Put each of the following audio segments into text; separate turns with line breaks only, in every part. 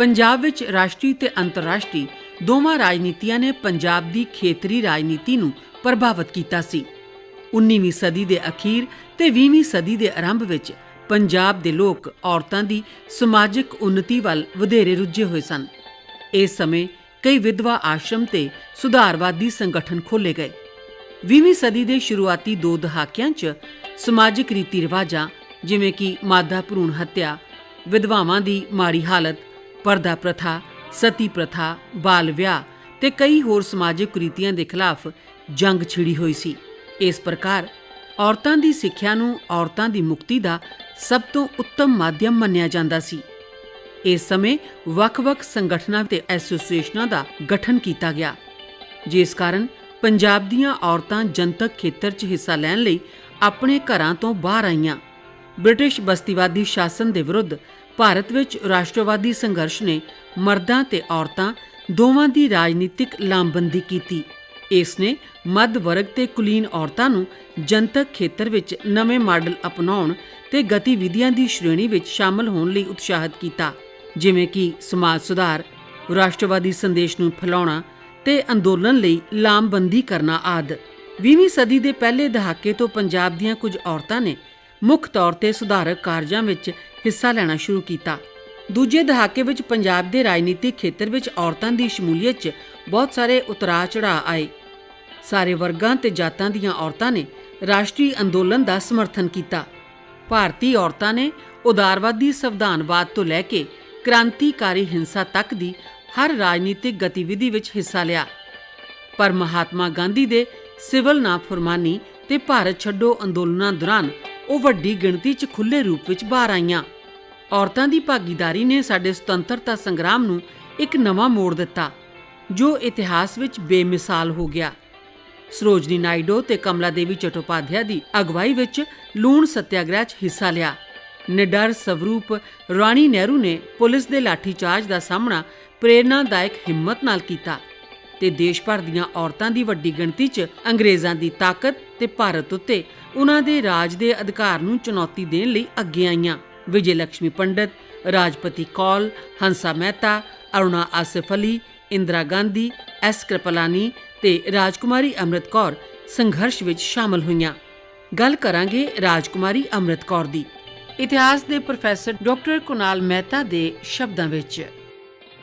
ਪੰਜਾਬ ਵਿੱਚ ਰਾਸ਼ਟਰੀ ਤੇ ਅੰਤਰਰਾਸ਼ਟਰੀ ਦੋਵਾਂ ਰਾਜਨੀਤੀਆਂ ਨੇ ਪੰਜਾਬ ਦੀ ਖੇਤਰੀ ਰਾਜਨੀਤੀ ਨੂੰ ਪ੍ਰਭਾਵਿਤ ਕੀਤਾ ਸੀ। 19ਵੀਂ ਸਦੀ ਦੇ ਅਖੀਰ ਤੇ 20ਵੀਂ ਸਦੀ ਦੇ ਆਰੰਭ ਵਿੱਚ ਪੰਜਾਬ ਦੇ ਲੋਕ ਔਰਤਾਂ ਦੀ ਸਮਾਜਿਕ ਉੱਨਤੀ ਵੱਲ ਵਧੇਰੇ ਰੁੱਝੇ ਹੋਏ ਸਨ। ਇਸ ਸਮੇਂ ਕਈ ਵਿਧਵਾ ਆਸ਼ਰਮ ਤੇ ਸੁਧਾਰਵਾਦੀ ਸੰਗਠਨ ਖੋਲ੍ਹੇ ਗਏ। 20ਵੀਂ ਸਦੀ ਦੇ ਸ਼ੁਰੂਆਤੀ 2 ਦਹਾਕਿਆਂ 'ਚ ਸਮਾਜਿਕ ਰੀਤੀ ਰਿਵਾਜਾਂ ਜਿਵੇਂ ਕਿ ਮਾਦਾ ਭਰੂਣ ਹੱਤਿਆ, ਵਿਧਵਾਵਾਂ ਦੀ ਮਾੜੀ ਹਾਲਤ, ਪਰਦਾ ਪ੍ਰਥਾ, ਸਤੀ ਪ੍ਰਥਾ, ਬਾਲ ਵਿਆਹ ਤੇ ਕਈ ਹੋਰ ਸਮਾਜਿਕ ਕੁਰੀਤੀਆਂ ਦੇ ਖਿਲਾਫ ਜੰਗ ਛਿੜੀ ਹੋਈ ਸੀ। ਇਸ ਪ੍ਰਕਾਰ ਔਰਤਾਂ ਦੀ ਸਿੱਖਿਆ ਨੂੰ ਔਰਤਾਂ ਦੀ ਮੁਕਤੀ ਦਾ ਸਭ ਤੋਂ ਉੱਤਮ ਮਾਧਿਅਮ ਮੰਨਿਆ ਜਾਂਦਾ ਸੀ। ਇਸ ਸਮੇਂ ਵੱਖ-ਵੱਖ ਸੰਗਠਨਾਂ ਤੇ ਐਸੋਸੀਏਸ਼ਨਾਂ ਦਾ ਗਠਨ ਕੀਤਾ ਗਿਆ, ਜਿਸ ਕਾਰਨ ਪੰਜਾਬ ਦੀਆਂ ਔਰਤਾਂ ਜਨਤਕ ਖੇਤਰ 'ਚ ਹਿੱਸਾ ਲੈਣ ਲਈ ਆਪਣੇ ਘਰਾਂ ਤੋਂ ਬਾਹਰ ਆਈਆਂ। ਬ੍ਰਿਟਿਸ਼ ਬਸਤੀਵਾਦੀ ਸ਼ਾਸਨ ਦੇ ਵਿਰੁੱਧ ਭਾਰਤ ਵਿੱਚ ਰਾਸ਼ਟਰਵਾਦੀ ਸੰਘਰਸ਼ ਨੇ ਮਰਦਾਂ ਤੇ ਔਰਤਾਂ ਦੋਵਾਂ ਦੀ ਰਾਜਨੀਤਿਕ ਲਾਮਬੰਦੀ ਕੀਤੀ। ਇਸ ਨੇ ਮੱਧ ਵਰਗ ਤੇ ਕੁਲੀਨ ਔਰਤਾਂ ਨੂੰ ਜਨਤਕ ਖੇਤਰ ਵਿੱਚ ਨਵੇਂ ਮਾਡਲ ਅਪਣਾਉਣ ਤੇ ਗਤੀਵਿਧੀਆਂ ਦੀ ਸ਼੍ਰੇਣੀ ਵਿੱਚ ਸ਼ਾਮਲ ਹੋਣ ਲਈ ਉਤਸ਼ਾਹਿਤ ਕੀਤਾ, ਜਿਵੇਂ ਕਿ ਸਮਾਜ ਸੁਧਾਰ, ਰਾਸ਼ਟਰਵਾਦੀ ਸੰਦੇਸ਼ ਨੂੰ ਫੈਲਾਉਣਾ ਤੇ ਅੰਦੋਲਨ ਲਈ ਲਾਮਬੰਦੀ ਕਰਨਾ ਆਦਿ। 20ਵੀਂ ਸਦੀ ਦੇ ਪਹਿਲੇ ਦਹਾਕੇ ਤੋਂ ਪੰਜਾਬ ਦੀਆਂ ਕੁਝ ਔਰਤਾਂ ਨੇ ਮੁੱਖ ਤੌਰ ਤੇ ਸੁਧਾਰਕ ਕਾਰਜਾਂ ਵਿੱਚ ਹਿੱਸਾ ਲੈਣਾ ਸ਼ੁਰੂ ਕੀਤਾ। ਦੂਜੇ ਦਹਾਕੇ ਵਿੱਚ ਪੰਜਾਬ ਦੇ ਰਾਜਨੀਤਿਕ ਖੇਤਰ ਵਿੱਚ ਔਰਤਾਂ ਦੀ ਸ਼ਮੂਲੀਅਤ 'ਚ ਬਹੁਤ ਸਾਰੇ ਉਤਰਾਅ ਚੜ੍ਹਾਅ ਆਏ। ਸਾਰੇ ਵਰਗਾਂ ਤੇ ਜਾਤਾਂ ਦੀਆਂ ਔਰਤਾਂ ਨੇ ਰਾਸ਼ਟਰੀ ਅੰਦੋਲਨ ਦਾ ਸਮਰਥਨ ਕੀਤਾ। ਭਾਰਤੀ ਔਰਤਾਂ ਨੇ ਉਦਾਰਵਾਦੀ ਸੰਵਿਧਾਨਵਾਦ ਤੋਂ ਲੈ ਕੇ ਕ੍ਰਾਂਤੀਕਾਰੀ ਹਿੰਸਾ ਤੱਕ ਦੀ ਹਰ ਰਾਜਨੀਤਿਕ ਗਤੀਵਿਧੀ ਵਿੱਚ ਹਿੱਸਾ ਲਿਆ। ਪਰ ਮਹਾਤਮਾ ਗਾਂਧੀ ਦੇ ਸਿਵਲ ਨਾਫਰਮਾਨੀ ਤੇ ਭਾਰਤ ਛੱਡੋ ਅੰਦੋਲਨਾਂ ਦੌਰਾਨ ਉਹ ਵੱਡੀ ਗਿਣਤੀ 'ਚ ਖੁੱਲ੍ਹੇ ਰੂਪ ਵਿੱਚ ਬਾਹਰ ਆਈਆਂ। ਔਰਤਾਂ ਦੀ ਭਾਗੀਦਾਰੀ ਨੇ ਸਾਡੇ ਸੁਤੰਤਰਤਾ ਸੰਗਰਾਮ ਨੂੰ ਇੱਕ ਨਵਾਂ ਮੋੜ ਦਿੱਤਾ, ਜੋ ਇਤਿਹਾਸ ਵਿੱਚ ਬੇਮਿਸਾਲ ਹੋ ਗਿਆ। ਸਰੋਜਨੀ ਨਾਇਡੂ ਤੇ ਕਮਲਾ ਦੇਵੀ ਚਟੋਪਾਧਿਆਏ ਦੀ ਅਗਵਾਈ ਵਿੱਚ ਲੂਣ ਸੱਤਿਆਗ੍ਰਹਿ 'ਚ ਹਿੱਸਾ ਲਿਆ। ਨਿਡਰ ਸਵਰੂਪ ਰਾਣੀ ਨਹਿਰੂ ਨੇ ਪੁਲਿਸ ਦੇ ਲਾਠੀਚਾਰਜ ਦਾ ਸਾਹਮਣਾ ਪ੍ਰੇਰਨਾਦਾਇਕ ਹਿੰਮਤ ਨਾਲ ਕੀਤਾ ਤੇ ਦੇਸ਼ ਭਰ ਦੀਆਂ ਔਰਤਾਂ ਦੀ ਵੱਡੀ ਗਿਣਤੀ 'ਚ ਅੰਗਰੇਜ਼ਾਂ ਦੀ ਤਾਕਤ ਤੇ ਭਾਰਤ ਉੱਤੇ ਉਹਨਾਂ ਦੇ ਰਾਜ ਦੇ ਅਧਿਕਾਰ ਨੂੰ ਚੁਣੌਤੀ ਦੇਣ ਲਈ ਅੱਗੇ ਆਈਆਂ। ਵਿਜੇ ਲਕਸ਼ਮੀ ਪੰਡਤ, ਰਾਜਪਤੀ ਕੌਲ, ਹੰਸਾ ਮਹਿਤਾ, ਅਰੁਣਾ ਆਸਿਫ ਅਲੀ, ਇੰਦਰਾ ਗਾਂਧੀ, ਐਸ ਕ੍ਰਿਪਲਾਨੀ ਤੇ ਰਾਜਕੁਮਾਰੀ ਅੰਮ੍ਰਿਤ ਕੌਰ ਸੰਘਰਸ਼ ਵਿੱਚ ਸ਼ਾਮਲ ਹੋਈਆਂ। ਗੱਲ ਕਰਾਂਗੇ ਰਾਜਕੁਮਾਰੀ ਅੰਮ੍ਰਿਤ ਕੌਰ ਦੀ। ਇਤਿਹਾਸ ਦੇ ਪ੍ਰੋਫੈਸਰ ਡਾਕਟਰ ਕੁਨਾਲ ਮਹਿਤਾ ਦੇ ਸ਼ਬਦਾਂ ਵਿੱਚ।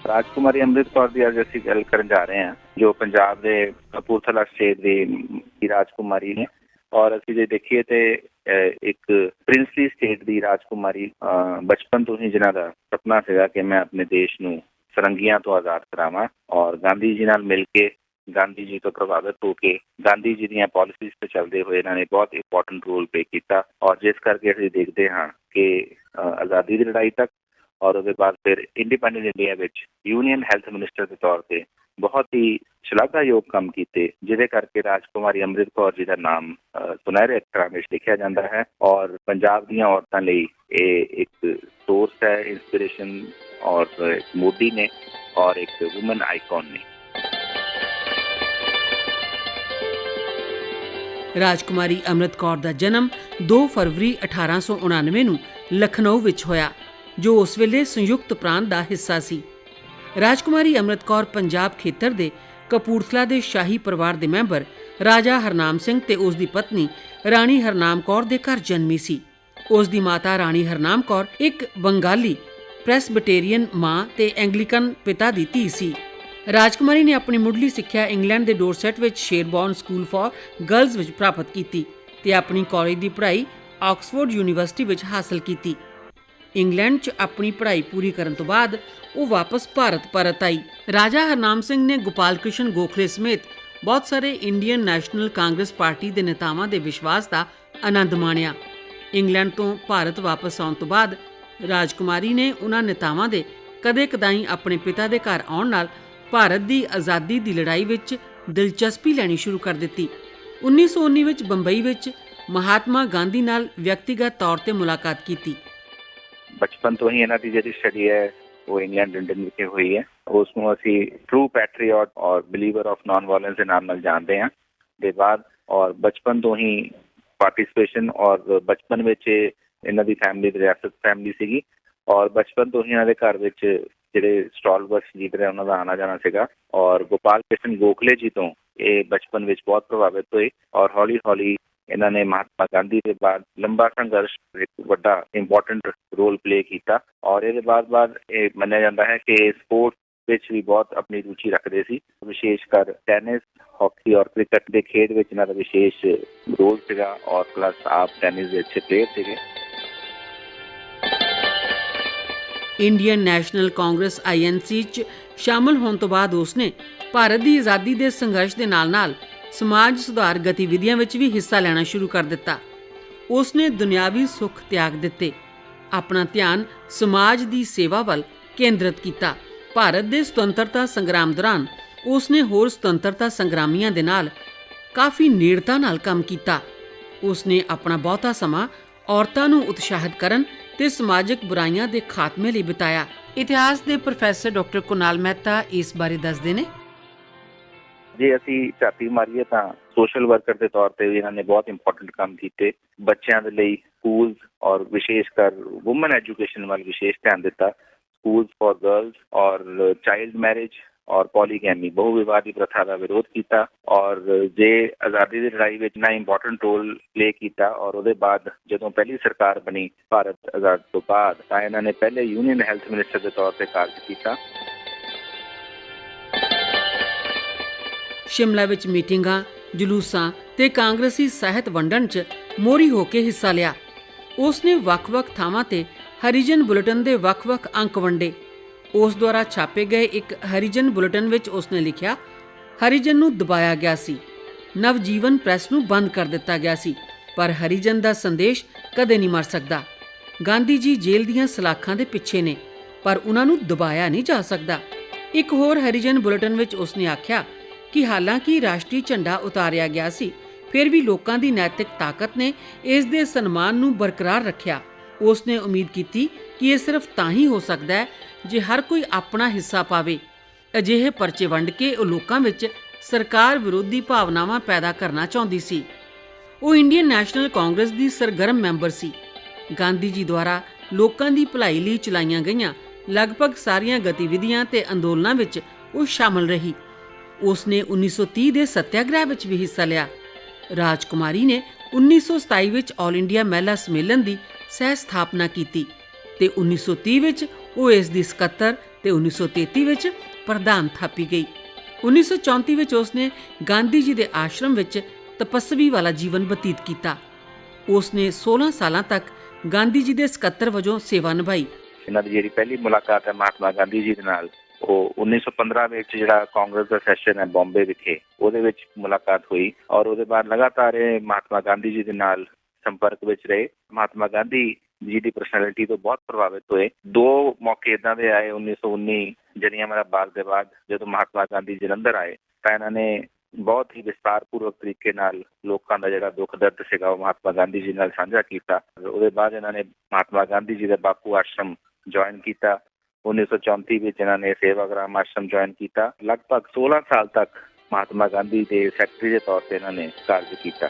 ਰਾਜਕੁਮਾਰੀ ਅੰਮ੍ਰਿਤ ਕੌਰ ਦੀ ਅੱਜ ਅਸੀਂ ਗੱਲ ਕਰਨ ਜਾ ਰਹੇ ਹਾਂ, ਜੋ ਪੰਜਾਬ ਦੇ ਕਪੂਰਥਲਾ ਸਟੇਟ ਦੀ ਰਾਜਕੁਮਾਰੀ ਨੇ। ਔਰ ਅਸੀਂ ਜੇ ਦੇਖੀਏ ਤੇ ਇੱਕ ਪ੍ਰਿੰਸਲੀ ਸਟੇਟ ਦੀ ਰਾਜਕੁਮਾਰੀ ਬਚਪਨ ਤੋਂ ਹੀ ਜਿਨ੍ਹਾਂ ਦਾ ਸੁਪਨਾ ਸੀਗਾ ਕਿ ਮੈਂ ਆਪਣੇ ਦੇਸ਼ ਨੂੰ ਫਿਰੰਗੀਆਂ ਤੋਂ ਆਜ਼ਾਦ ਕਰਾਵਾਂ, ਔਰ ਗਾਂਧੀ ਜੀ ਨਾਲ ਮਿਲ ਕੇ, ਗਾਂਧੀ ਜੀ ਤੋਂ ਪ੍ਰਭਾਵਿਤ ਹੋ ਕੇ ਗਾਂਧੀ ਜੀ ਦੀਆਂ ਪਾਲਿਸੀਜ਼ ਤੇ ਚੱਲਦੇ ਹੋਏ ਇਹਨਾਂ ਨੇ ਬਹੁਤ ਇੰਪੋਰਟੈਂਟ ਰੋਲ ਪਲੇ ਕੀਤਾ। ਔਰ ਜਿਸ ਕਰਕੇ ਅਸੀਂ ਦੇਖਦੇ ਹਾਂ ਕਿ ਆਜ਼ਾਦੀ ਦੀ ਲੜਾਈ ਤੱਕ ਔਰ ਉਹਦੇ ਬਾਅਦ ਫਿਰ ਇੰਡੀਪੈਂਡੈਂਟ ਇੰਡੀਆ ਵਿੱਚ ਯੂਨੀਅਨ ਹੈਲਥ ਮਿਨਿਸਟਰ ਦੇ ਤੌਰ ਤੇ ਬਹੁਤ ਹੀ ਸ਼ਲਾਘਾਯੋਗ ਕੰਮ ਕੀਤੇ, ਜਿਹਦੇ ਕਰਕੇ ਰਾਜਕੁਮਾਰੀ ਅੰਮ੍ਰਿਤ ਕੌਰ ਜੀ ਦਾ ਨਾਮ ਸੁਨਹਿਰੇ ਅੱਖਰਾਂ ਵਿੱਚ ਲਿਖਿਆ ਜਾਂਦਾ ਹੈ। ਔਰ ਪੰਜਾਬ ਦੀਆਂ ਔਰਤਾਂ ਲਈ ਇਹ ਇੱਕ ਸੋਰਸ ਹੈ, ਇੰਸਪੀਰੇਸ਼ਨ ਔਰ ਮੋਢੀ ਨੇ ਔਰ ਇੱਕ ਵੂਮਨ ਆਈਕਨ ਨੇ।
ਰਾਜਕੁਮਾਰੀ ਅੰਮ੍ਰਿਤ ਕੌਰ ਦਾ ਜਨਮ 2 ਫਰਵਰੀ 1899 ਨੂੰ ਲਖਨਊ ਵਿੱਚ ਹੋਇਆ, ਜੋ ਉਸ ਵੇਲੇ ਸੰਯੁਕਤ ਪ੍ਰਾਂਤ ਦਾ ਹਿੱਸਾ ਸੀ। ਰਾਜਕੁਮਾਰੀ ਅੰਮ੍ਰਿਤ ਕੌਰ ਪੰਜਾਬ ਖੇਤਰ ਦੇ ਕਪੂਰਥਲਾ ਦੇ ਸ਼ਾਹੀ ਪਰਿਵਾਰ ਦੇ ਮੈਂਬਰ ਰਾਜਾ ਹਰਨਾਮ ਸਿੰਘ ਤੇ ਉਸ ਦੀ ਪਤਨੀ ਰਾਣੀ ਹਰਨਾਮ ਕੌਰ ਦੇ ਘਰ ਜਨਮੀ ਸੀ। ਉਸ ਦੀ ਮਾਤਾ ਰਾਣੀ ਹਰਨਾਮ ਕੌਰ ਇੱਕ ਬੰਗਾਲੀ ਪ੍ਰੈਸਬਿਟੇਰੀਅਨ ਮਾਂ ਤੇ ਐਂਗਲੀਕਨ ਪਿਤਾ ਦੀ ਧੀ ਸੀ। ਰਾਜਕੁਮਾਰੀ ਨੇ ਆਪਣੀ ਮੁੱਢਲੀ ਸਿੱਖਿਆ ਇੰਗਲੈਂਡ ਦੇ ਡੋਰਸੈਟ ਵਿੱਚ ਸ਼ੇਰਬੌਰਨ ਸਕੂਲ ਫਾਰ ਗਰਲਜ਼ ਵਿੱਚ ਪ੍ਰਾਪਤ ਕੀਤੀ ਤੇ ਆਪਣੀ ਕਾਲਜ ਦੀ ਪੜ੍ਹਾਈ ਆਕਸਫੋਰਡ ਯੂਨੀਵਰਸਿਟੀ ਵਿੱਚ ਹਾਸਲ ਕੀਤੀ। ਇੰਗਲੈਂਡ 'ਚ ਆਪਣੀ ਪੜ੍ਹਾਈ ਪੂਰੀ ਕਰਨ ਤੋਂ ਬਾਅਦ ਉਹ ਵਾਪਸ ਭਾਰਤ ਪਰਤ ਆਈ। ਰਾਜਾ ਹਰਨਾਮ ਸਿੰਘ ਨੇ ਗੋਪਾਲ ਕ੍ਰਿਸ਼ਨ ਗੋਖਲੇ ਸਮੇਤ ਬਹੁਤ ਸਾਰੇ ਇੰਡੀਅਨ ਨੈਸ਼ਨਲ ਕਾਂਗਰਸ ਪਾਰਟੀ ਦੇ ਨੇਤਾਵਾਂ ਦੇ ਵਿਸ਼ਵਾਸ ਦਾ ਆਨੰਦ ਮਾਣਿਆ। ਇੰਗਲੈਂਡ ਤੋਂ ਭਾਰਤ ਵਾਪਸ ਆਉਣ ਤੋਂ ਬਾਅਦ ਰਾਜਕੁਮਾਰੀ ਨੇ ਉਹਨਾਂ ਨੇਤਾਵਾਂ ਦੇ ਕਦੇ-ਕਦਾਈ ਆਪਣੇ ਪਿਤਾ ਦੇ ਘਰ ਆਉਣ ਨਾਲ ਭਾਰਤ ਦੀ ਆਜ਼ਾਦੀ ਦੀ ਲੜਾਈ ਵਿੱਚ ਦਿਲਚਸਪੀ ਲੈਣੀ ਸ਼ੁਰੂ ਕਰ ਦਿੱਤੀ। 1919 ਵਿੱਚ ਬੰਬਈ ਵਿੱਚ ਮਹਾਤਮਾ ਗਾਂਧੀ ਨਾਲ ਵਿਅਕਤੀਗਤ ਤੌਰ ਤੇ ਮੁਲਾਕਾਤ ਕੀਤੀ।
ਬਚਪਨ ਤੋਂ ਹੀ ਇਹਨਾਂ ਦੀ ਜਿਹੜੀ ਸਟੱਡੀ ਹੈ ਉਹ ਇੰਗਲੈਂਡ ਲੰਡਨ ਵਿਖੇ ਹੋਈ ਹੈ। ਉਸ ਨੂੰ ਅਸੀਂ ਟਰੂ ਪੈਟਰੀਓਟ ਔਰ ਬਿਲੀਵਰ ਆਫ ਨਾਨ ਵਾਇਲੈਂਸ ਦੇ ਨਾਮ ਨਾਲ ਜਾਣਦੇ ਹਾਂ। ਦੇ ਬਾਅਦ ਔਰ ਬਚਪਨ ਤੋਂ ਹੀ ਪਾਰਟੀਸਪੇਸ਼ਨ ਔਰ ਬਚਪਨ ਵਿੱਚ ਇਹਨਾਂ ਦੀ ਫੈਮਿਲੀ ਰਿਆਸਤ ਫੈਮਿਲੀ ਸੀਗੀ ਔਰ ਬਚਪਨ ਤੋਂ ਹੀ ਇਹਨਾਂ ਦੇ ਘਰ ਵਿੱਚ ਜਿਹੜੇ ਸਟਾਲਵਰਟ ਲੀਡਰ ਹੈ ਉਹਨਾਂ ਦਾ ਆਣਾ ਜਾਣਾ ਸੀਗਾ। ਔਰ ਗੋਪਾਲ ਕ੍ਰਿਸ਼ਨ ਗੋਖਲੇ ਜੀ ਤੋਂ ਇਹ ਬਚਪਨ ਵਿੱਚ ਬਹੁਤ ਪ੍ਰਭਾਵਿਤ ਹੋਏ ਔਰ ਹੌਲੀ ਹੌਲੀ ਇਹਨਾਂ ਨੇ ਮਹਾਤਮਾ ਗਾਂਧੀ ਦੇ ਬਾਅਦ ਲੰਬਾ ਸੰਘਰਸ਼ ਇੱਕ ਵੱਡਾ ਇੰਪੋਰਟੈਂਟ ਰੋਲ ਪਲੇ ਕੀਤਾ। ਔਰ ਇਹਦੇ ਬਾਅਦ ਇਹ ਮੰਨਿਆ ਜਾਂਦਾ ਹੈ ਕਿ ਸਪੋਰਟਸ ਵਿੱਚ ਵੀ ਬਹੁਤ ਆਪਣੀ ਰੁਚੀ ਰੱਖਦੇ ਸੀ, ਵਿਸ਼ੇਸ਼ ਕਰ ਟੈਨਿਸ, ਹਾਕੀ ਔਰ ਕ੍ਰਿਕਟ ਦੇ ਖੇਡ ਵਿੱਚ ਇਹਨਾਂ ਦਾ ਵਿਸ਼ੇਸ਼ ਰੋਲ ਸੀਗਾ। ਔਰ ਪਲੱਸ ਆਪ ਟੈਨਿਸ ਦੇ ਅੱਛੇ ਪਲੇਅਰ ਸੀਗੇ।
ਇੰਡੀਅਨ ਨੈਸ਼ਨਲ ਕਾਂਗਰਸ INC 'ਚ ਸ਼ਾਮਲ ਹੋਣ ਤੋਂ ਬਾਅਦ ਉਸਨੇ ਭਾਰਤ ਦੀ ਆਜ਼ਾਦੀ ਦੇ ਸੰਘਰਸ਼ ਦੇ ਨਾਲ-ਨਾਲ ਸਮਾਜ ਸੁਧਾਰ ਗਤੀਵਿਧੀਆਂ ਵਿੱਚ ਵੀ ਹਿੱਸਾ ਲੈਣਾ ਸ਼ੁਰੂ ਕਰ ਦਿੱਤਾ। ਉਸਨੇ ਦੁਨਿਆਵੀ ਸੁੱਖ ਤਿਆਗ ਦਿੱਤੇ, ਆਪਣਾ ਧਿਆਨ ਸਮਾਜ ਦੀ ਸੇਵਾ ਵੱਲ ਕੇਂਦਰਿਤ ਕੀਤਾ। ਭਾਰਤ ਦੇ ਸੁਤੰਤਰਤਾ ਸੰਗਰਾਮ ਦੌਰਾਨ ਉਸਨੇ ਹੋਰ ਸੁਤੰਤਰਤਾ ਸੰਗਰਾਮੀਆਂ ਦੇ ਨਾਲ ਕਾਫੀ ਨੇੜਤਾ ਨਾਲ ਕੰਮ ਕੀਤਾ। ਉਸਨੇ ਆਪਣਾ ਬਹੁਤਾ ਸਮਾਂ ਔਰਤਾਂ ਨੂੰ ਉਤਸ਼ਾਹਿਤ ਕਰਨ ਤੇ ਸਮਾਜਿਕ ਬੁਰਾਈਆਂ ਦੇ ਖਾਤਮੇ ਲਈ ਬਿਤਾਇਆ। ਇਤਿਹਾਸ ਦੇ ਪ੍ਰੋਫੈਸਰ ਡਾਕਟਰ ਕੁਨਾਲ ਮਹਿਤਾ ਇਸ ਬਾਰੇ ਦੱਸਦੇ ਨੇ।
ਜੇ ਅਸੀਂ ਝਾਤੀ ਮਾਰੀਏ ਤਾਂ ਸੋਸ਼ਲ ਵਰਕਰ ਦੇ ਤੌਰ ਤੇ ਵੀ ਇਹਨਾਂ ਨੇ ਬਹੁਤ ਇੰਪੋਰਟੈਂਟ ਕੰਮ ਕੀਤੇ। ਬੱਚਿਆਂ ਦੇ ਲਈ ਸਕੂਲਸ ਔਰ ਵਿਸ਼ੇਸ਼ ਕਰ ਵੂਮਨ ਐਜੂਕੇਸ਼ਨ ਵੱਲ ਵਿਸ਼ੇਸ਼ ਧਿਆਨ ਦਿੱਤਾ। ਸਕੂਲਸ ਫॉर ਗਰਲਸ ਔਰ ਚਾਈਲਡ ਮੈਰਿਜ ਔਰ ਪੋਲੀਗੈਮੀ ਬਹੁ ਵਿਵਾਹ ਦੀ ਪ੍ਰਥਾ ਦਾ ਵਿਰੋਧ ਕੀਤਾ। ਔਰ ਜੇ ਆਜ਼ਾਦੀ ਦੀ ਲੜਾਈ ਵਿੱਚ ਨਾ ਇੰਪੋਰਟੈਂਟ ਰੋਲ ਪਲੇ ਕੀਤਾ। ਔਰ ਉਹਦੇ ਬਾਅਦ ਜਦੋਂ ਪਹਿਲੀ ਸਰਕਾਰ ਬਣੀ ਭਾਰਤ ਆਜ਼ਾਦ ਤੋਂ ਬਾਅਦ ਤਾਂ ਇਹਨਾਂ ਨੇ ਪਹਿਲੇ ਯੂਨੀਅਨ ਹੈਲਥ ਮਿਨਿਸਟਰ ਦੇ ਤੌਰ ਤੇ ਕਾਰਜ ਕੀਤਾ।
ਸ਼ਿਮਲਾ ਵਿੱਚ ਮੀਟਿੰਗਾਂ, ਜਲੂਸਾਂ ਤੇ ਕਾਂਗਰਸੀ ਸਾਹਿਤ ਵੰਡਣ 'ਚ ਮੋਹਰੀ ਹੋ ਕੇ ਹਿੱਸਾ ਲਿਆ। ਉਸਨੇ ਵੱਖ-ਵੱਖ ਥਾਵਾਂ ਤੇ ਹਰੀਜਨ ਬੁਲੇਟਿਨ ਦੇ ਵੱਖ-ਵੱਖ ਅੰਕ ਵੰਡੇ। ਉਸ ਦੁਆਰਾ ਛਾਪੇ ਗਏ ਇੱਕ ਹਰੀਜਨ ਬੁਲੇਟਿਨ ਵਿੱਚ ਉਸਨੇ ਲਿਖਿਆ, ਹਰੀਜਨ ਨੂੰ ਦਬਾਇਆ ਗਿਆ ਸੀ, ਨਵਜੀਵਨ ਪ੍ਰੈਸ ਨੂੰ ਬੰਦ ਕਰ ਦਿੱਤਾ ਗਿਆ ਸੀ, ਪਰ ਹਰੀਜਨ ਦਾ ਸੰਦੇਸ਼ ਕਦੇ ਨਹੀਂ ਮਰ ਸਕਦਾ। ਗਾਂਧੀ ਜੀ ਜੇਲ੍ਹ ਦੀਆਂ ਸਲਾਖਾਂ ਦੇ ਪਿੱਛੇ ਨੇ, ਪਰ ਉਹਨਾਂ ਨੂੰ ਦਬਾਇਆ ਨਹੀਂ ਜਾ ਸਕਦਾ। ਇੱਕ ਹੋਰ ਹਰੀਜਨ ਬੁਲੇਟਿਨ ਵਿੱਚ ਉਸਨੇ ਆਖਿਆ ਕਿ ਹਾਲਾਂਕਿ ਰਾਸ਼ਟਰੀ ਝੰਡਾ ਉਤਾਰਿਆ ਗਿਆ ਸੀ, ਫਿਰ ਵੀ ਲੋਕਾਂ ਦੀ ਨੈਤਿਕ ਤਾਕਤ ਨੇ ਇਸ ਦੇ ਸਨਮਾਨ ਨੂੰ ਬਰਕਰਾਰ ਰੱਖਿਆ। ਉਸਨੇ ਉਮੀਦ ਕੀਤੀ ਕਿ ਇਹ ਸਿਰਫ ਤਾਂ ਹੀ ਹੋ ਸਕਦਾ ਹੈ ਜੇ ਹਰ ਕੋਈ ਆਪਣਾ ਹਿੱਸਾ ਪਾਵੇ। ਅਜਿਹੇ ਪਰਚੇ ਵੰਡ ਕੇ ਉਹ ਲੋਕਾਂ ਵਿੱਚ ਸਰਕਾਰ ਵਿਰੋਧੀ ਭਾਵਨਾਵਾਂ ਪੈਦਾ ਕਰਨਾ ਚਾਹੁੰਦੀ ਸੀ। ਉਹ ਇੰਡੀਅਨ ਨੈਸ਼ਨਲ ਕਾਂਗਰਸ ਦੀ ਸਰਗਰਮ ਮੈਂਬਰ ਸੀ। ਗਾਂਧੀ ਜੀ ਦੁਆਰਾ ਲੋਕਾਂ ਦੀ ਭਲਾਈ ਲਈ ਚਲਾਈਆਂ ਗਈਆਂ ਲਗਭਗ ਸਾਰੀਆਂ ਗਤੀਵਿਧੀਆਂ ਤੇ ਅੰਦੋਲਨਾਂ ਵਿੱਚ ਉਹ ਸ਼ਾਮਲ ਰਹੀ। ਉਸਨੇ 1930 ਦੇ ਸੱਤਿਆਗ੍ਰਹਿ ਵਿੱਚ ਵੀ ਹਿੱਸਾ ਲਿਆ। ਰਾਜਕੁਮਾਰੀ ਨੇ 1927 ਵਿੱਚ ਆਲ ਇੰਡੀਆ ਮਹਿਲਾ ਸੰਮੇਲਨ ਦੀ ਸਹਿ ਸਥਾਪਨਾ ਕੀਤੀ ਤੇ 1930 ਵਿੱਚ ਉਹ ਇਸ ਦੀ ਸਕੱਤਰ ਤੇ 1933 ਵਿੱਚ ਪ੍ਰਧਾਨ ਥਾਪੀ ਗਈ। 1934 ਵਿੱਚ ਉਸਨੇ ਗਾਂਧੀ ਜੀ ਦੇ ਆਸ਼ਰਮ ਵਿੱਚ ਤਪੱਸਵੀ ਵਾਲਾ ਜੀਵਨ ਬਤੀਤ ਕੀਤਾ। ਉਸਨੇ 16 ਸਾਲਾਂ ਤੱਕ ਗਾਂਧੀ ਜੀ ਦੇ ਸਕੱਤਰ ਵਜੋਂ ਸੇਵਾ ਨਿਭਾਈ।
ਇਹਨਾਂ ਦੀ ਜਿਹੜੀ ਪਹਿਲੀ ਮੁਲਾਕਾਤ ਹੈ ਮਹਾਤਮਾ ਗਾਂਧੀ ਜੀ ਦੇ ਨਾਲ, ਉਹ 1915 ਵਿੱਚ ਜਿਹੜਾ ਕਾਂਗਰਸ ਦਾ ਸੈਸ਼ਨ ਹੈ ਬੰਬੇ ਵਿਖੇ, ਉਹਦੇ ਵਿੱਚ ਮੁਲਾਕਾਤ ਹੋਈ। ਔਰ ਉਹਦੇ ਬਾਅਦ ਲਗਾਤਾਰ ਇਹ ਮਹਾਤਮਾ ਗਾਂਧੀ ਜੀ ਦੇ ਨਾਲ ਸੰਪਰਕ ਵਿੱਚ ਰਹੇ। ਮਹਾਤਮਾ ਗਾਂਧੀ ਜੀ ਦੀ ਪਰਸਨੈਲਿਟੀ ਤੋਂ ਬਹੁਤ ਪ੍ਰਭਾਵਿਤ ਹੋਏ। ਦੋ ਮੌਕੇ ਇੱਦਾਂ ਦੇ ਆਏ 1919 ਜਲਿਆਂਵਾਲਾ ਬਾਗ ਦੇ ਬਾਅਦ, ਜਦੋਂ ਮਹਾਤਮਾ ਗਾਂਧੀ ਜਲੰਧਰ ਆਏ ਤਾਂ ਇਹਨਾਂ ਨੇ ਬਹੁਤ ਹੀ ਵਿਸਤਾਰਪੂਰਵਕ ਤਰੀਕੇ ਨਾਲ ਲੋਕਾਂ ਦਾ ਜਿਹੜਾ ਦੁੱਖ ਦਰਦ ਸੀਗਾ ਉਹ ਮਹਾਤਮਾ ਗਾਂਧੀ ਜੀ ਨਾਲ ਸਾਂਝਾ ਕੀਤਾ। ਉਹਦੇ ਬਾਅਦ ਇਹਨਾਂ ਨੇ ਮਹਾਤਮਾ ਗਾਂਧੀ ਜੀ ਦਾ ਬਾਪੂ ਆਸ਼ਰਮ ਜੁਆਇਨ ਕੀਤਾ। 1934 ਵਿੱਚ ਇਹਨਾਂ ਨੇ ਸੇਵਾਗ੍ਰਾਮ ਆਸ਼ਰਮ ਜੁਆਇਨ ਕੀਤਾ। ਲਗਭਗ 16 ਸਾਲ ਤੱਕ ਮਹਾਤਮਾ ਗਾਂਧੀ ਦੇ ਸੈਕਟਰੀ ਦੇ ਤੌਰ ਤੇ ਇਹਨਾਂ ਨੇ ਕਾਰਜ ਕੀਤਾ।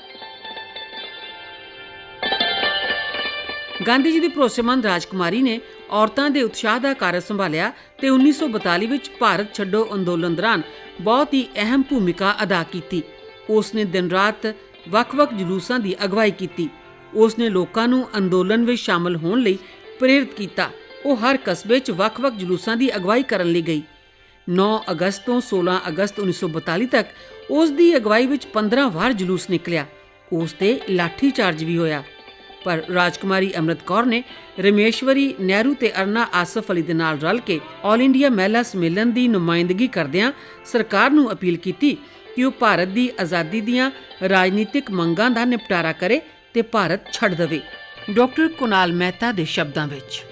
ਗਾਂਧੀ ਜੀ ਦੀ ਭਰੋਸੇਮੰਦ ਰਾਜਕੁਮਾਰੀ ਨੇ ਔਰਤਾਂ ਦੇ ਉਤਸ਼ਾਹ ਦਾ ਕਾਰਜ ਸੰਭਾਲਿਆ ਤੇ 1942 ਵਿੱਚ ਭਾਰਤ ਛੱਡੋ ਅੰਦੋਲਨ ਦੌਰਾਨ ਬਹੁਤ ਹੀ ਅਹਿਮ ਭੂਮਿਕਾ ਅਦਾ ਕੀਤੀ। ਉਸ ਨੇ ਦਿਨ ਰਾਤ ਵੱਖ-ਵੱਖ ਜਲੂਸਾਂ ਦੀ ਅਗਵਾਈ ਕੀਤੀ। ਉਸ ਨੇ ਲੋਕਾਂ ਨੂੰ ਅੰਦੋਲਨ ਵਿੱਚ ਸ਼ਾਮਲ ਹੋਣ ਲਈ ਪ੍ਰੇਰਿਤ ਕੀਤਾ। ਉਹ ਹਰ ਕਸਬੇ 'ਚ ਵੱਖ-ਵੱਖ ਜਲੂਸਾਂ ਦੀ ਅਗਵਾਈ ਕਰਨ ਲਈ ਗਈ। 9 ਅਗਸਤ ਤੋਂ 16 ਅਗਸਤ 1942 ਤੱਕ ਉਸ ਦੀ ਅਗਵਾਈ ਵਿੱਚ 15 ਵਾਰ ਜਲੂਸ ਨਿਕਲਿਆ। ਉਸ ਤੇ ਲਾਠੀ ਚਾਰਜ ਵੀ ਹੋਇਆ, ਪਰ ਰਾਜਕੁਮਾਰੀ ਅੰਮ੍ਰਿਤ ਕੌਰ ਨੇ ਰਮੇਸ਼ਵਰੀ ਨਹਿਰੂ ਤੇ ਅਰਨਾ ਆਸਫ ਅਲੀ ਦੇ ਨਾਲ ਰਲ ਕੇ ਆਲ ਇੰਡੀਆ ਮਹਿਲਾ ਸੰਮੇਲਨ ਦੀ ਨੁਮਾਇੰਦਗੀ ਕਰਦਿਆਂ ਸਰਕਾਰ ਨੂੰ ਅਪੀਲ ਕੀਤੀ ਕਿ ਉਹ ਭਾਰਤ ਦੀ ਆਜ਼ਾਦੀ ਦੀਆਂ ਰਾਜਨੀਤਿਕ ਮੰਗਾਂ ਦਾ ਨਿਪਟਾਰਾ ਕਰੇ ਤੇ ਭਾਰਤ ਛੱਡ ਦੇਵੇ। ਡਾਕਟਰ ਕੁਨਾਲ ਮਹਿਤਾ ਦੇ ਸ਼ਬਦਾਂ ਵਿੱਚ,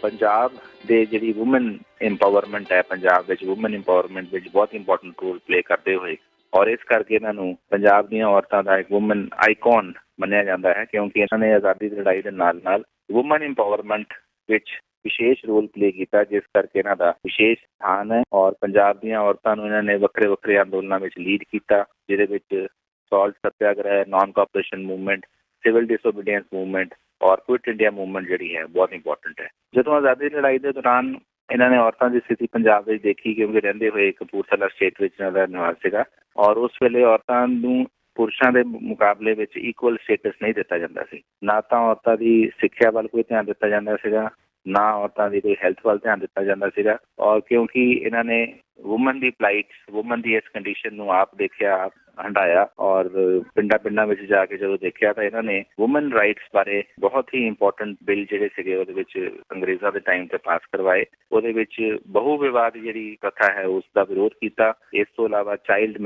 ਪੰਜਾਬ ਦੇ ਜਿਹੜੀ ਵੂਮਨ ਇੰਪਾਵਰਮੈਂਟ ਹੈ, ਪੰਜਾਬ ਵਿੱਚ ਵੂਮਨ ਇੰਪਾਵਰਮੈਂਟ ਵਿੱਚ ਬਹੁਤ ਇੰਪੋਰਟੈਂਟ ਰੋਲ ਪਲੇ ਕਰਦੇ ਹੋਏ, ਔਰ ਇਸ ਕਰਕੇ ਇਹਨਾਂ ਨੂੰ ਪੰਜਾਬ ਦੀਆਂ ਔਰਤਾਂ ਦਾ ਇੱਕ ਵੂਮਨ ਆਈਕਨ ਮੰਨਿਆ ਜਾਂਦਾ ਹੈ, ਕਿਉਂਕਿ ਇਹਨਾਂ ਨੇ ਆਜ਼ਾਦੀ ਦੀ ਲੜਾਈ ਦੇ ਨਾਲ ਨਾਲ ਵੂਮਨ ਇੰਪਾਵਰਮੈਂਟ ਵਿੱਚ ਵਿਸ਼ੇਸ਼ ਰੋਲ ਪਲੇ ਕੀਤਾ, ਜਿਸ ਕਰਕੇ ਇਹਨਾਂ ਦਾ ਵਿਸ਼ੇਸ਼ ਸਥਾਨ ਹੈ। ਔਰ ਪੰਜਾਬ ਦੀਆਂ ਔਰਤਾਂ ਨੂੰ ਇਹਨਾਂ ਨੇ ਵੱਖਰੇ ਵੱਖਰੇ ਅੰਦੋਲਨਾਂ ਵਿੱਚ ਲੀਡ ਕੀਤਾ, ਜਿਹਦੇ ਵਿੱਚ salt satyagraha, non cooperation movement, civil disobedience movement ਔਰ ਕੁਇਟ ਇੰਡੀਆ ਮੂਵਮੈਂਟ ਜਿਹੜੀ ਹੈ ਬਹੁਤ ਇੰਪੋਰਟੈਂਟ ਹੈ। ਜਦੋਂ ਆਜ਼ਾਦੀ ਦੀ ਲੜਾਈ ਦੇ ਦੌਰਾਨ ਇਹਨਾਂ ਨੇ ਔਰਤਾਂ ਦੀ ਸਥਿਤੀ ਪੰਜਾਬ ਵਿੱਚ ਦੇਖੀ ਕਿਉਂਕਿ ਰਹਿੰਦੇ ਹੋਏ ਕਪੂਰਥਲਾ ਸਟੇਟ ਵਿੱਚ ਇਹਨਾਂ ਦਾ ਨਿਵਾਸ ਸੀਗਾ ਔਰ ਉਸ ਵੇਲੇ ਔਰਤਾਂ ਨੂੰ ਪੁਰਸ਼ਾਂ ਦੇ ਮੁਕਾਬਲੇ ਵਿੱਚ ਇਕੁਅਲ ਸਟੇਟਸ ਨਹੀਂ ਦਿੱਤਾ ਜਾਂਦਾ ਸੀ। ਨਾ ਤਾਂ ਔਰਤਾਂ ਦੀ ਸਿੱਖਿਆ ਵੱਲ ਕੋਈ ਧਿਆਨ ਦਿੱਤਾ ਜਾਂਦਾ ਸੀਗਾ, ਨਾ ਔਰਤਾਂ ਦੀ ਕੋਈ ਹੈਲਥ ਵੱਲ ਧਿਆਨ ਦਿੱਤਾ ਜਾਂਦਾ ਸੀਗਾ ਔਰ ਕਿਉਂਕਿ ਇਹਨਾਂ ਨੇ ਵੂਮਨ ਦੀ ਪਲਾਈਟ, ਵੂਮਨ ਦੀ ਇਸ ਕੰਡੀਸ਼ਨ ਨੂੰ ਆਪ ਦੇਖਿਆ, ਆਪ ਹੰਡਾਇਆ ਔਰ ਪਿੰਡਾਂ ਵਿੱਚ ਜਾ ਕੇ ਜਦੋਂ ਦੇਖਿਆ ਤਾਂ ਇਹਨਾਂ ਨੇ ਵੂਮਨ ਰਾਈਟਸ ਬਾਰੇ ਬਹੁਤ ਹੀ ਇੰਪੋਰਟੈਂਟ ਬਿੱਲ ਜਿਹੜੇ ਸੀਗੇ ਉਹਦੇ ਵਿੱਚ ਅੰਗਰੇਜ਼ਾਂ ਦੇ ਟਾਈਮ ਤੇ ਪਾਸ ਕਰਵਾਏ। ਉਹਦੇ ਵਿੱਚ ਬਹੁ ਵਿਵਾਦ ਜਿਹੜੀ ਪ੍ਰਥਾ ਹੈ ਉਸ ਦਾ ਵਿਰੋਧ ਕੀਤਾ। ਇਸ ਤੋਂ ਇਲਾਵਾ ਚਾਈਲਡ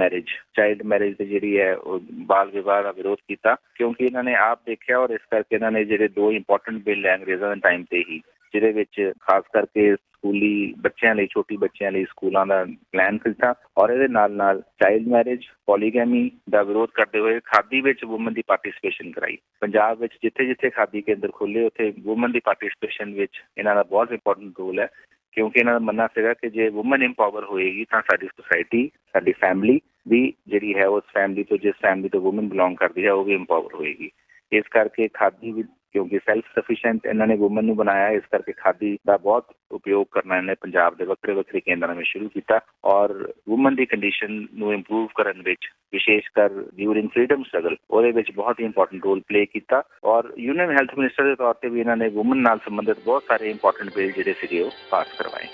ਮੈਰਿਜ ਦੀ ਜਿਹੜੀ ਹੈ ਉਹ ਬਾਲ ਵਿਵਾਹ ਦਾ ਵਿਰੋਧ ਕੀਤਾ ਕਿਉਂਕਿ ਇਹਨਾਂ ਨੇ ਆਪ ਦੇਖਿਆ ਔਰ ਇਸ ਕਰਕੇ ਇਹਨਾਂ ਨੇ ਜਿਹੜੇ 2 ਇੰਪੋਰਟੈਂਟ ਬਿੱਲ ਹੈ ਅੰਗਰੇਜ਼ਾਂ ਦੇ ਟਾਈਮ ਤੇ ਹੀ, ਜਿਹਦੇ ਵਿੱਚ ਖਾਸ ਕਰਕੇ ਸਕੂਲੀ ਬੱਚਿਆਂ ਲਈ, ਛੋਟੀ ਬੱਚਿਆਂ ਲਈ ਸਕੂਲਾਂ ਦਾ ਪਲਾਨ ਕੀਤਾ ਔਰ ਇਹਦੇ ਨਾਲ ਚਾਈਲਡ ਮੈਰਿਜ, ਪੋਲੀਗੈਮੀ ਦਾ ਵਿਰੋਧ ਕਰਦੇ ਹੋਏ ਖਾਦੀ ਵਿੱਚ ਵੂਮਨ ਦੀ ਪਾਰਟਿਸਿਪੇਸ਼ਨ ਕਰਾਈ। ਪੰਜਾਬ ਵਿੱਚ ਜਿੱਥੇ ਖਾਦੀ ਕੇਂਦਰ ਖੋਲ੍ਹੇ ਉੱਥੇ ਵੂਮਨ ਦੀ ਪਾਰਟਿਸਿਪੇਸ਼ਨ ਵਿੱਚ ਇਹਨਾਂ ਦਾ ਬਹੁਤ ਇੰਪੋਰਟੈਂਟ ਰੋਲ ਹੈ ਕਿਉਂਕਿ ਇਹਨਾਂ ਦਾ ਮੰਨਣਾ ਸੀਗਾ ਕਿ ਜੇ ਵੂਮਨ ਇੰਪਾਵਰ ਹੋਏਗੀ ਤਾਂ ਸਾਡੀ ਸੁਸਾਇਟੀ, ਸਾਡੀ ਫੈਮਿਲੀ ਵੀ ਜਿਹੜੀ ਹੈ ਉਸ ਫੈਮਿਲੀ ਤੋਂ, ਜਿਸ ਫੈਮਿਲੀ ਤੋਂ ਵੂਮਨ ਬਿਲੋਂਗ ਕਰਦੀ ਹੈ ਉਹ ਵੀ ਇੰਪਾਵਰ ਹੋਏਗੀ। ਇਸ ਕਰਕੇ ਖਾਦੀ ਵੀ ਕਿਉਂਕਿ ਸੈਲਫ ਸਫੀਸ਼ੀਐਂਟ ਇਹਨਾਂ ਨੇ ਵੂਮਨ ਨੂੰ ਬਣਾਇਆ, ਇਸ ਕਰਕੇ ਖਾਦੀ ਦਾ ਬਹੁਤ ਉਪਯੋਗ ਕਰਨਾ ਇਹਨੇ ਪੰਜਾਬ ਦੇ ਵੱਖਰੇ ਕੇਂਦਰਾਂ ਵਿੱਚ ਸ਼ੁਰੂ ਕੀਤਾ ਔਰ ਵੂਮਨ ਦੀ ਕੰਡੀਸ਼ਨ ਨੂੰ ਇੰਪਰੂਵ ਕਰਨ ਵਿੱਚ ਵਿਸ਼ੇਸ਼ ਕਰ ਡਿਊਰਿੰਗ ਫਰੀडम ਸਟਰਗਲ ਉਹਦੇ ਵਿੱਚ ਬਹੁਤ ਹੀ ਇੰਪੋਰਟੈਂਟ ਰੋਲ ਪਲੇ ਕੀਤਾ ਔਰ ਯੂਨੀਅਨ ਹੈਲਥ ਮਿਨਿਸਟਰ ਦੇ ਤੌਰ ਤੇ ਵੀ ਇਹਨਾਂ ਨੇ ਵੂਮਨ ਨਾਲ ਸੰਬੰਧਿਤ ਬਹੁਤ ਸਾਰੇ ਇੰਪੋਰਟੈਂਟ ਬਿੱਲ ਜਿਹੜੇ ਸੀਗੇ ਉਹ ਪਾਸ ਕਰਵਾਏ।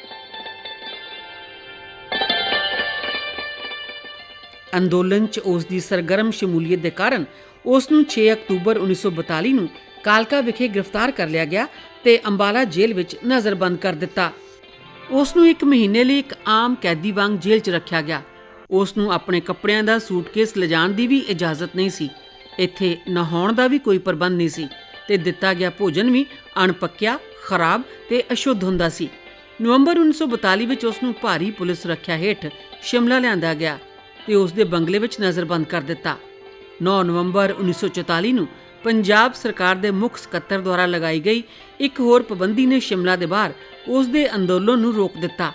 ਅੰਦੋਲਨ 'ਚ ਉਸ ਦੀ ਸਰਗਰਮ ਸ਼ਮੂਲੀਅਤ ਦੇ ਕਾਰਨ ਉਸ ਨੂੰ 6 ਅਕਤੂਬਰ 1942 ਨੂੰ ਕਾਲਕਾ ਵਿਖੇ ਗ੍ਰਿਫਤਾਰ ਕਰ ਲਿਆ ਗਿਆ ਤੇ ਅੰਬਾਲਾ ਜੇਲ੍ਹ ਵਿੱਚ ਨਜ਼ਰਬੰਦ ਕਰ ਦਿੱਤਾ। ਉਸ ਨੂੰ 1 ਮਹੀਨੇ ਲਈ ਇੱਕ ਆਮ ਕੈਦੀ ਵਾਂਗ ਜੇਲ੍ਹ 'ਚ ਰੱਖਿਆ ਗਿਆ। ਉਸ ਨੂੰ ਆਪਣੇ ਕੱਪੜਿਆਂ ਦਾ ਸੂਟਕੇਸ ਲਿਜਾਣ ਦੀ ਵੀ ਇਜਾਜ਼ਤ ਨਹੀਂ ਸੀ। ਇੱਥੇ ਨਹਾਉਣ ਦਾ ਵੀ ਕੋਈ ਪ੍ਰਬੰਧ ਨਹੀਂ ਸੀ ਤੇ ਦਿੱਤਾ ਗਿਆ ਭੋਜਨ ਵੀ ਅਣਪੱਕਿਆ, ਖਰਾਬ ਤੇ ਅਸ਼ੁੱਧ ਹੁੰਦਾ ਸੀ। ਨਵੰਬਰ 1942 ਵਿੱਚ ਉਸ ਨੂੰ ਭਾਰੀ ਪੁਲਿਸ ਸੁਰੱਖਿਆ ਹੇਠ ਸ਼ਿਮਲਾ ਲਿਆਂਦਾ ਗਿਆ ਤੇ ਉਸ ਦੇ ਬੰਗਲੇ ਵਿੱਚ ਨਜ਼ਰਬੰਦ ਕਰ ਦਿੱਤਾ। 9 ਨਵੰਬਰ 1944 ਨੂੰ ਪੰਜਾਬ ਸਰਕਾਰ ਦੇ ਮੁੱਖ ਸਕੱਤਰ ਦੁਆਰਾ ਲਗਾਈ ਗਈ ਇੱਕ ਹੋਰ ਪਾਬੰਦੀ ਨੇ ਸ਼ਿਮਲਾ ਦੇ ਬਾਹਰ ਉਸ ਦੇ ਅੰਦੋਲਨ ਨੂੰ ਰੋਕ ਦਿੱਤਾ।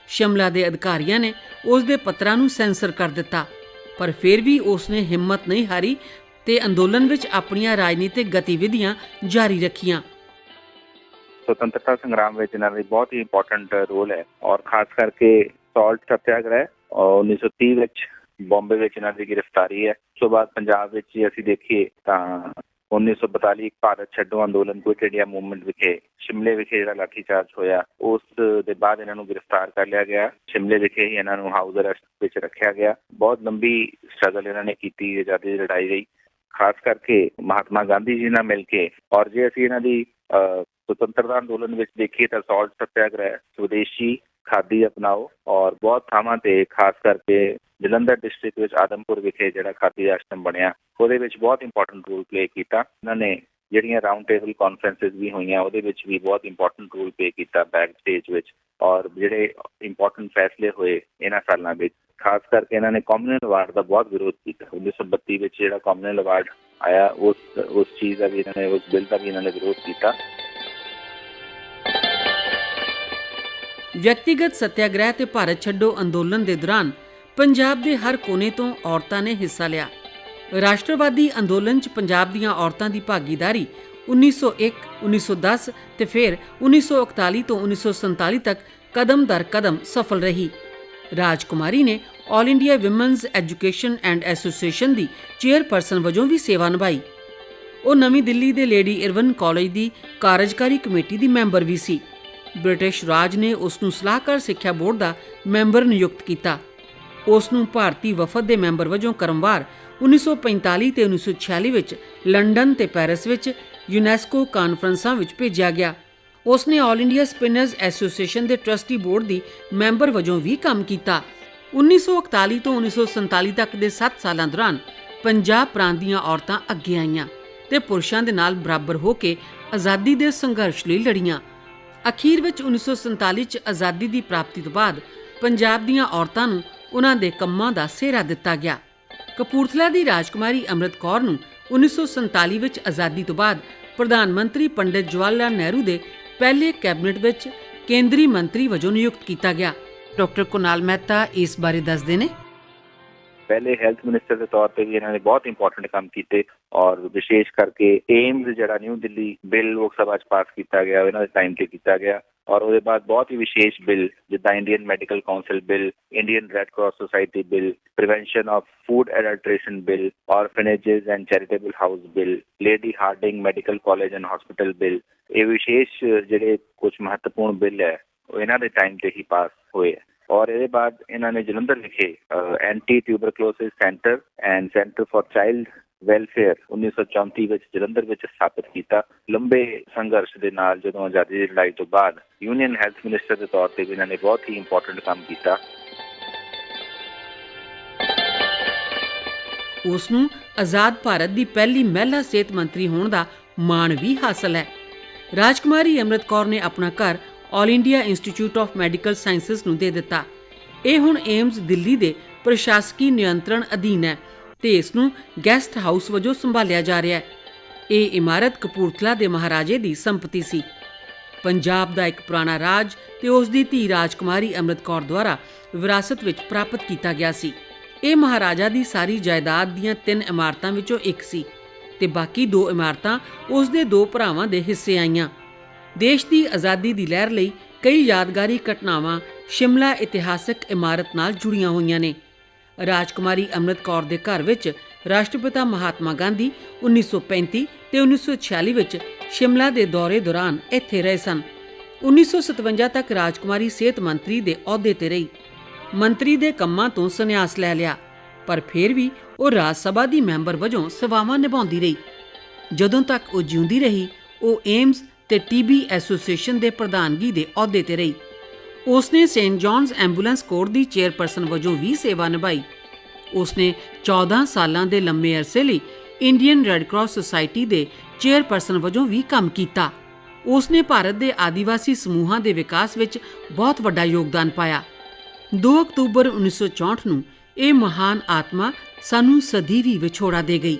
ਸ਼ਿਮਲਾ ਦੇ ਅਧਿਕਾਰੀਆਂ ਨੇ ਉਸ ਦੇ ਪੱਤਰਾਂ ਨੂੰ ਸੈਂਸਰ ਕਰ ਦਿੱਤਾ ਪਰ ਫਿਰ ਵੀ ਉਸ ਨੇ ਹਿੰਮਤ ਨਹੀਂ ਹਾਰੀ ਤੇ ਅੰਦੋਲਨ ਵਿੱਚ ਆਪਣੀਆਂ ਰਾਜਨੀਤਿਕ ਗਤੀਵਿਧੀਆਂ ਜਾਰੀ ਰੱਖੀਆਂ।
ਸੁਤੰਤਰਤਾ ਸੰਗਰਾਮ ਵਿੱਚ ਇਹਨਾਂ ਦਾ ਬਹੁਤ ਹੀ ਇੰਪੋਰਟੈਂਟ ਰੋਲ ਹੈ ਔਰ ਖਾਸ ਕਰਕੇ ਸਾਲਟ ਸੱਤਿਆਗ੍ਰਹਿ 1930 ਵਿੱਚ ਬੰਬੇ ਵਿੱਚ ਇਹਨਾਂ ਦੀ ਗ੍ਰਿਫਤਾਰੀ ਹੈ। ਉਸ ਤੋਂ ਬਾਅਦ ਪੰਜਾਬ ਵਿੱਚ ਜੇ ਅਸੀਂ ਦੇਖੀਏ ਤਾਂ 1942 ਇੱਕ ਭਾਰਤ ਛੱਡੋ ਅੰਦੋਲਨ, ਕੁਇਟ ਇੰਡੀਆ ਮੂਵਮੈਂਟ ਵਿਖੇ ਸ਼ਿਮਲੇ ਵਿਖੇ ਜਿਹੜਾ ਲਾਠੀਚਾਰਜ ਹੋਇਆ ਉਸ ਦੇ ਬਾਅਦ ਇਹਨਾਂ ਨੂੰ ਗ੍ਰਿਫਤਾਰ ਕਰ ਲਿਆ ਗਿਆ। ਸ਼ਿਮਲੇ ਵਿਖੇ ਹੀ ਇਹਨਾਂ ਨੂੰ ਹਾਊਸ ਅਰੈਸਟ ਵਿੱਚ ਰੱਖਿਆ ਗਿਆ। ਬਹੁਤ ਲੰਬੀ ਸਟਰਗਲ ਇਹਨਾਂ ਨੇ ਕੀਤੀ, ਆਜ਼ਾਦੀ ਦੀ ਲੜਾਈ ਲਈ, ਖਾਸ ਕਰਕੇ ਮਹਾਤਮਾ ਗਾਂਧੀ ਜੀ ਨਾਲ ਮਿਲ ਕੇ। ਔਰ ਜੇ ਅਸੀਂ ਇਹਨਾਂ ਦੀ ਸੁਤੰਤਰਤਾ ਅੰਦੋਲਨ ਵਿੱਚ ਦੇਖੀਏ ਤਾਂ ਸਾਲਟ ਸੱਤਿਆਗ੍ਰਹਿ, ਸਵਦੇਸ਼ੀ, ਖਾਦੀ ਅਪਣਾਓ ਔਰ ਬਹੁਤ ਥਾਵਾਂ ਤੇ ਖਾਸ ਕਰਕੇ ਜਲੰਧਰ ਡਿਸਟ੍ਰਿਕਟ ਵਿੱਚ ਆਦਮਪੁਰ ਵਿਖੇ ਜਿਹੜਾ ਖਾਦੀ ਆਸ਼ਰਮ ਬਣਿਆ ਉਹਦੇ ਵਿੱਚ ਬਹੁਤ ਇੰਪੋਰਟੈਂਟ ਰੋਲ ਪਲੇ ਕੀਤਾ। ਇਹਨਾਂ ਨੇ ਜਿਹੜੀਆਂ ਰਾਊਂਡ ਟੇਬਲ ਕਾਨਫਰੰਸਿਸ ਵੀ ਹੋਈਆਂ ਉਹਦੇ ਵਿੱਚ ਵੀ ਬਹੁਤ ਇੰਪੋਰਟੈਂਟ ਰੋਲ ਪਲੇ ਕੀਤਾ ਬੈਕ ਸਟੇਜ ਵਿੱਚ ਔਰ ਜਿਹੜੇ ਇੰਪੋਰਟੈਂਟ ਫੈਸਲੇ ਹੋਏ ਇਹਨਾਂ ਸਾਲਾਂ ਵਿੱਚ। ਖਾਸ ਕਰਕੇ ਇਹਨਾਂ ਨੇ ਕਾਮਨਵੈਲਥ ਅਵਾਰਡ ਦਾ ਬਹੁਤ ਵਿਰੋਧ ਕੀਤਾ। 1932 ਵਿੱਚ ਜਿਹੜਾ ਕਾਮਨਵੈਲਥ ਅਵਾਰਡ ਆਇਆ ਉਸ ਚੀਜ਼ ਦਾ ਵੀ ਇਹਨਾਂ ਨੇ, ਉਸ ਬਿੱਲ ਦਾ ਵੀ ਇਹਨਾਂ ਨੇ ਵਿਰੋਧ ਕੀਤਾ।
ਵਿਅਕਤੀਗਤ ਸੱਤਿਆਗ੍ਰਹਿ ਤੇ ਭਾਰਤ ਛੱਡੋ ਅੰਦੋਲਨ ਦੇ ਦੌਰਾਨ ਪੰਜਾਬ ਦੇ ਹਰ ਕੋਨੇ ਤੋਂ ਔਰਤਾਂ ਨੇ ਹਿੱਸਾ ਲਿਆ। ਰਾਸ਼ਟਰਵਾਦੀ ਅੰਦੋਲਨ 'ਚ ਪੰਜਾਬ ਦੀਆਂ ਔਰਤਾਂ ਦੀ ਭਾਗੀਦਾਰੀ 1901, 1910 ਤੇ ਫਿਰ 1941 ਤੋਂ 1947 ਤੱਕ ਕਦਮ ਦਰ ਕਦਮ ਸਫਲ ਰਹੀ। ਰਾਜਕੁਮਾਰੀ ਨੇ all India women's education and association ਦੀ ਚੇਅਰਪਰਸਨ ਵਜੋਂ ਵੀ ਸੇਵਾ ਨਿਭਾਈ। ਉਹ ਨਵੀਂ ਦਿੱਲੀ ਦੇ ਲੇਡੀ ਇਰਵਨ ਕਾਲਜ ਦੀ ਕਾਰਜਕਾਰੀ ਕਮੇਟੀ ਦੀ ਮੈਂਬਰ ਵੀ ਸੀ। ਬ੍ਰਿਟਿਸ਼ ਰਾਜ ਨੇ ਉਸ ਨੂੰ ਸਲਾਹਕਾਰ ਸਿੱਖਿਆ ਬੋਰਡ ਦਾ ਮੈਂਬਰ ਨਿਯੁਕਤ ਕੀਤਾ। ਉਸ ਨੂੰ ਭਾਰਤੀ ਵਫਦ ਦੇ ਮੈਂਬਰ ਵਜੋਂ ਕ੍ਰਮਵਾਰ 1945 ਤੇ 1946 ਵਿੱਚ ਲੰਡਨ ਤੇ ਪੈਰਿਸ ਵਿੱਚ ਯੂਨੈਸਕੋ ਕਾਨਫਰੰਸਾਂ ਵਿੱਚ ਭੇਜਿਆ ਗਿਆ। ਉਸ ਨੇ ਆਲ ਇੰਡੀਆ ਸਪਿਨਰਜ਼ ਐਸੋਸੀਏਸ਼ਨ ਦੇ ਟਰਸਟੀ ਬੋਰਡ ਦੀ ਮੈਂਬਰ ਵਜੋਂ ਵੀ ਕੰਮ ਕੀਤਾ। 1941 ਤੋਂ 1947 ਤੱਕ ਦੇ 7 ਸਾਲਾਂ ਦੌਰਾਨ ਪੰਜਾਬ ਪ੍ਰਾਂਤ ਦੀਆਂ ਔਰਤਾਂ ਅੱਗੇ ਆਈਆਂ ਤੇ ਪੁਰਸ਼ਾਂ ਦੇ ਨਾਲ ਬਰਾਬਰ ਹੋ ਕੇ ਆਜ਼ਾਦੀ ਦੇ ਸੰਘਰਸ਼ ਲਈ ਲੜੀਆਂ। ਅਖੀਰ ਵਿੱਚ 1947 ਚ ਆਜ਼ਾਦੀ ਦੀ ਪ੍ਰਾਪਤੀ ਤੋਂ ਬਾਅਦ ਪੰਜਾਬ ਦੀਆਂ ਔਰਤਾਂ ਨੂੰ ਉਹਨਾਂ ਦੇ ਕੰਮਾਂ ਦਾ ਸਿਹਰਾ ਦਿੱਤਾ ਗਿਆ। ਕਪੂਰਥਲਾ ਦੀ ਰਾਜਕੁਮਾਰੀ ਅੰਮ੍ਰਿਤ ਕੌਰ ਨੂੰ 1947 ਵਿੱਚ ਆਜ਼ਾਦੀ ਤੋਂ ਬਾਅਦ ਪ੍ਰਧਾਨ ਮੰਤਰੀ ਪੰਡਿਤ ਜਵਾਹਰ ਲਾਲ ਨਹਿਰੂ ਦੇ ਪਹਿਲੇ ਕੈਬਨਿਟ ਵਿੱਚ ਕੇਂਦਰੀ ਮੰਤਰੀ ਵਜੋਂ ਨਿਯੁਕਤ ਕੀਤਾ ਗਿਆ। ਡਾਕਟਰ ਕੁਨਾਲ ਮਹਿਤਾ ਇਸ ਬਾਰੇ ਦੱਸਦੇ ਨੇ।
पहले हेल्थ मिनिस्टर के तौर पर भी इन्होंने बहुत इंपॉर्टेंट काम किए और विशेष करके एम्स जरा न्यू दिल्ली बिल लोक सभा पास किया गया इन्होंने टाइम से किया गया और उसके बाद बहुत ही विशेष बिल जिदा Indian medical council bill, Indian red cross society bill, prevention of food adulteration bill, orphanages and charitable house bill, lady Harding medical college and hospital bill, ये विशेष ਜਿਹੜੇ कुछ महत्वपूर्ण बिल है वो इन्होंने टाइम से ही पास हुए और इसके बाद इन्होंने जलंधर विखे anti tuberculosis centre and centre for child welfare 1934 ਵਿੱਚ ਜਲੰਧਰ ਵਿੱਚ ਸਥਾਪਿਤ ਕੀਤਾ। ਲੰਬੇ ਸੰਘਰਸ਼ ਦੇ ਨਾਲ ਜਦੋਂ ਆਜ਼ਾਦੀ ਦੀ ਲੜਾਈ ਤੋਂ ਬਾਅਦ ਯੂਨੀਅਨ ਹੈਲਥ ਮਿਨਿਸਟਰ ਦੇ ਤੌਰ ਤੇ ਵੀ ਇਹਨਾਂ ਨੇ ਬਹੁਤ ਹੀ ਇੰਪੋਰਟੈਂਟ ਕੰਮ ਕੀਤਾ।
ਉਸ ਨੂੰ ਆਜ਼ਾਦ ਭਾਰਤ ਦੀ ਪਹਿਲੀ ਮਹਿਲਾ ਸਿਹਤ ਮੰਤਰੀ ਹੋਣ ਦਾ ਮਾਣ ਵੀ ਹਾਸਲ ਹੈ। ਰਾਜਕੁਮਾਰੀ ਅੰਮ੍ਰਿਤ ਕੌਰ ਨੇ ਆਪਣਾ ਘਰ all India institute of medical sciences ਨੂੰ ਦੇ ਦਿੱਤਾ। ਇਹ ਹੁਣ ਏਮਜ਼ ਦਿੱਲੀ ਦੇ ਪ੍ਰਸ਼ਾਸਕੀ ਨਿਯੰਤਰਣ ਅਧੀਨ ਹੈ ਤੇ ਇਸ ਨੂੰ ਗੈਸਟ ਹਾਊਸ ਵਜੋਂ ਸੰਭਾਲਿਆ ਜਾ ਰਿਹਾ ਹੈ। ਇਹ ਇਮਾਰਤ ਕਪੂਰਥਲਾ ਦੇ ਮਹਾਰਾਜੇ ਦੀ ਸੰਪਤੀ ਸੀ। ਪੰਜਾਬ ਦਾ ਇੱਕ ਪੁਰਾਣਾ ਰਾਜ ਤੇ ਉਸ ਦੀ ਧੀ ਰਾਜਕੁਮਾਰੀ ਅੰਮ੍ਰਿਤ ਕੌਰ ਦੁਆਰਾ ਵਿਰਾਸਤ ਵਿੱਚ ਪ੍ਰਾਪਤ ਕੀਤਾ ਗਿਆ ਸੀ। ਇਹ ਮਹਾਰਾਜਾ ਦੀ ਸਾਰੀ ਜਾਇਦਾਦ ਦੀਆਂ 3 ਇਮਾਰਤਾਂ ਵਿੱਚੋਂ ਇੱਕ ਸੀ ਤੇ ਬਾਕੀ 2 ਇਮਾਰਤਾਂ ਉਸ ਦੇ 2 ਭਰਾਵਾਂ ਦੇ ਹਿੱਸੇ ਆਈਆਂ। ਦੇਸ਼ ਦੀ ਆਜ਼ਾਦੀ ਦੀ ਲਹਿਰ ਲਈ ਕਈ ਯਾਦਗਾਰੀ ਘਟਨਾਵਾਂ ਸ਼ਿਮਲਾ ਇਤਿਹਾਸਕ ਇਮਾਰਤ ਨਾਲ ਜੁੜੀਆਂ ਹੋਈਆਂ ਨੇ। ਰਾਜਕੁਮਾਰੀ ਅੰਮ੍ਰਿਤ ਕੌਰ ਦੇ ਘਰ ਵਿੱਚ ਰਾਸ਼ਟਰਪਿਤਾ ਮਹਾਤਮਾ ਗਾਂਧੀ 1935 ਤੇ 1946 ਵਿੱਚ ਸ਼ਿਮਲਾ ਦੇ ਦੌਰੇ ਦੌਰਾਨ ਇੱਥੇ ਰਹੇ ਸਨ। 1957 ਤੱਕ ਰਾਜਕੁਮਾਰੀ ਸਿਹਤ ਮੰਤਰੀ ਦੇ ਅਹੁਦੇ ਤੇ ਰਹੀ। ਮੰਤਰੀ ਦੇ ਕੰਮਾਂ ਤੋਂ ਸੰਨਿਆਸ ਲੈ ਲਿਆ ਪਰ ਫਿਰ ਵੀ ਉਹ ਰਾਜ ਸਭਾ ਦੀ ਮੈਂਬਰ ਵਜੋਂ ਸੇਵਾਵਾਂ ਨਿਭਾਉਂਦੀ ਰਹੀ। ਜਦੋਂ ਤੱਕ ਉਹ ਜਿਉਂਦੀ ਰਹੀ ਉਹ ਏਮਜ਼ ਤੇ ਟੀਬੀ ਐਸੋਸੀਏਸ਼ਨ ਦੇ ਪ੍ਰਧਾਨਗੀ ਦੇ ਅਹੁਦੇ ਤੇ ਰਹੀ। ਉਸਨੇ ਸੇਂਟ ਜੌਨਸ ਐਂਬੂਲੈਂਸ ਕੋਰ ਦੀ ਚੇਅਰਪਰਸਨ ਵਜੋਂ ਵੀ ਸੇਵਾ ਨਿਭਾਈ। ਉਸਨੇ 14 ਸਾਲਾਂ ਦੇ ਲੰਮੇ ਅਰਸੇ ਲਈ ਇੰਡੀਅਨ ਰੈੱਡ ਕਰਾਸ ਸੁਸਾਇਟੀ ਦੇ ਚੇਅਰਪਰਸਨ ਵਜੋਂ ਵੀ ਕੰਮ ਕੀਤਾ। ਉਸਨੇ ਭਾਰਤ ਦੇ ਆਦੀਵਾਸੀ ਸਮੂਹਾਂ ਦੇ ਵਿਕਾਸ ਵਿੱਚ ਬਹੁਤ ਵੱਡਾ ਯੋਗਦਾਨ ਪਾਇਆ। 2 ਅਕਤੂਬਰ 1964 ਨੂੰ ਇਹ ਮਹਾਨ ਆਤਮਾ ਸਾਨੂੰ ਸਦੀਵੀ ਵਿਛੋੜਾ ਦੇ ਗਈ।